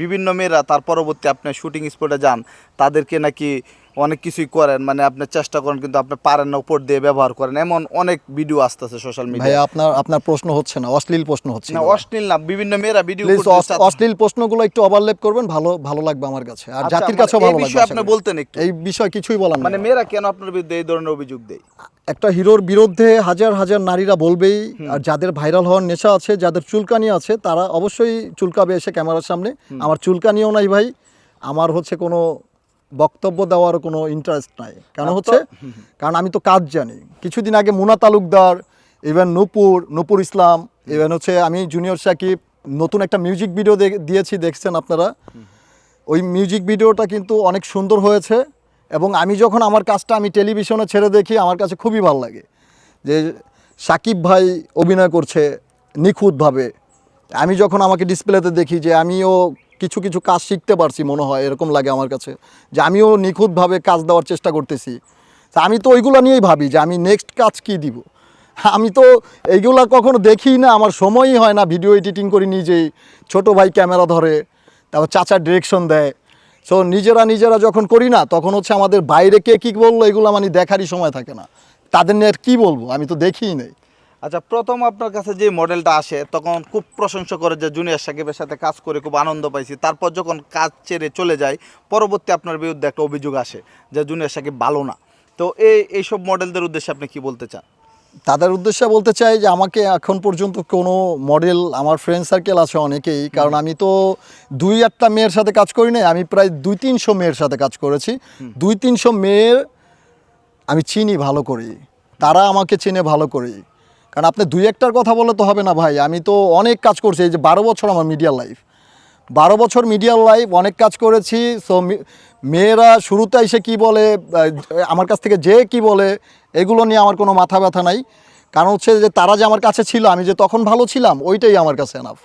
বিভিন্ন মেয়েরা তার পরবর্তী আপনি শুটিং স্পটে যান, তাদেরকে নাকি অনেক কিছুই করেন, মানে আপনি চেষ্টা করেন কিন্তু আপনি পারেন না, উপর দিয়ে ব্যবহার করেন, এমন অনেক ভিডিও আসতেছে সোশ্যাল ভাইয়া মিডিয়ায়। আপনার প্রশ্ন হচ্ছে না, অশ্লীল প্রশ্ন হচ্ছে না অশ্লীল না, বিভিন্ন মেয়েরা ভিডিও প্লিজ করতে চাচ্ছে। অশ্লীল প্রশ্নগুলো একটু ওভারল্যাপ করবেন, ভালো লাগবে আমার কাছে, আর আচ্ছা, জাতির মানে কাছেও এই ভালো লাগবে। বিষয়ে আশা আপনি করি। বলতেন একটু, এই বিষয় কিছুই বলার মানে নেই। মেয়েরা কেন আপনার বিরুদ্ধে এই ধরনের অভিযোগ দেয়? একটা হিরোর বিরুদ্ধে হাজার হাজার নারীরা বলবেই, আর যাদের ভাইরাল হওয়ার নেশা আছে, যাদের চুলকানি আছে, তারা অবশ্যই চুলকাবে এসে ক্যামেরার সামনে। আমার চুলকানিও নাই ভাই, আমার হচ্ছে কোনো বক্তব্য দেওয়ার কোনো ইন্টারেস্ট নাই। কেন হচ্ছে, কারণ আমি তো কাজ জানি। কিছুদিন আগে মুনা তালুকদার, ইভেন নূপুর ইসলাম, ইভেন হচ্ছে আমি জুনিয়র সাকিব নতুন একটা মিউজিক ভিডিও দিয়েছি, দেখছেন আপনারা। ওই মিউজিক ভিডিওটা কিন্তু অনেক সুন্দর হয়েছে, এবং আমি যখন আমার কাজটা আমি টেলিভিশনে ছেড়ে দেখি, আমার কাছে খুবই ভালো লাগে যে সাকিব ভাই অভিনয় করছে নিখুঁতভাবে। আমি যখন আমাকে ডিসপ্লেতে দেখি যে আমিও কিছু কিছু কাজ শিখতে পারছি, মনে হয় এরকম লাগে আমার কাছে, যে আমিও নিখুঁতভাবে কাজ দেওয়ার চেষ্টা করতেছি। তা আমি তো ওইগুলো নিয়েই ভাবি যে আমি নেক্সট কাজ কী দিব। আমি তো এইগুলা কখনো দেখি না, আমার সময়ই হয় না, ভিডিও এডিটিং করি নিজেই, ছোট ভাই ক্যামেরা ধরে, তারপর চাচা ডিরেকশন দেয়। সো নিজেরা যখন করি না, তখন হচ্ছে আমাদের বাইরে কে কী বললো এগুলো মানে দেখারই সময় থাকে না। তাদের নিয়ে আর কী বলবো, আমি তো দেখিই নেই। আচ্ছা, প্রথম আপনার কাছে যে মডেলটা আসে তখন খুব প্রশংসা করে যে জুনিয়র সাকিবের সাথে কাজ করে খুব আনন্দ পাইছি, তারপর যখন কাজ ছেড়ে চলে যায়, পরবর্তী আপনার বিরুদ্ধে একটা অভিযোগ আসে যে জুনিয়র সাকিব ভালো না। তো এইসব মডেলদের উদ্দেশ্যে আপনি কি বলতে চান? তাদের উদ্দেশ্যে বলতে চাই যে আমাকে এখন পর্যন্ত কোনো মডেল, আমার ফ্রেন্ড সার্কেল আছে অনেকেই, কারণ আমি তো 2-1টা মেয়ের সাথে কাজ করি না, আমি প্রায় 200-300 মেয়ের সাথে কাজ করেছি। 200-300 মেয়ের আমি চিনি ভালো করি, তারা আমাকে চেনে ভালো করি। কারণ আপনি 2-1টার কথা বলে তো হবে না ভাই, আমি তো অনেক কাজ করছি। এই যে 12 বছর আমার মিডিয়া লাইফ, 12 বছর মিডিয়ার লাইফ, অনেক কাজ করেছি। সো মেয়েরা শুরুতে এসে কী বলে, আমার কাছ থেকে যে কি বলে, এগুলো নিয়ে আমার কোনো মাথা ব্যথা নাই। কারণ হচ্ছে যে তারা যে আমার কাছে ছিল, আমি যে তখন ভালো ছিলাম, ওইটাই আমার কাছে এনাফ।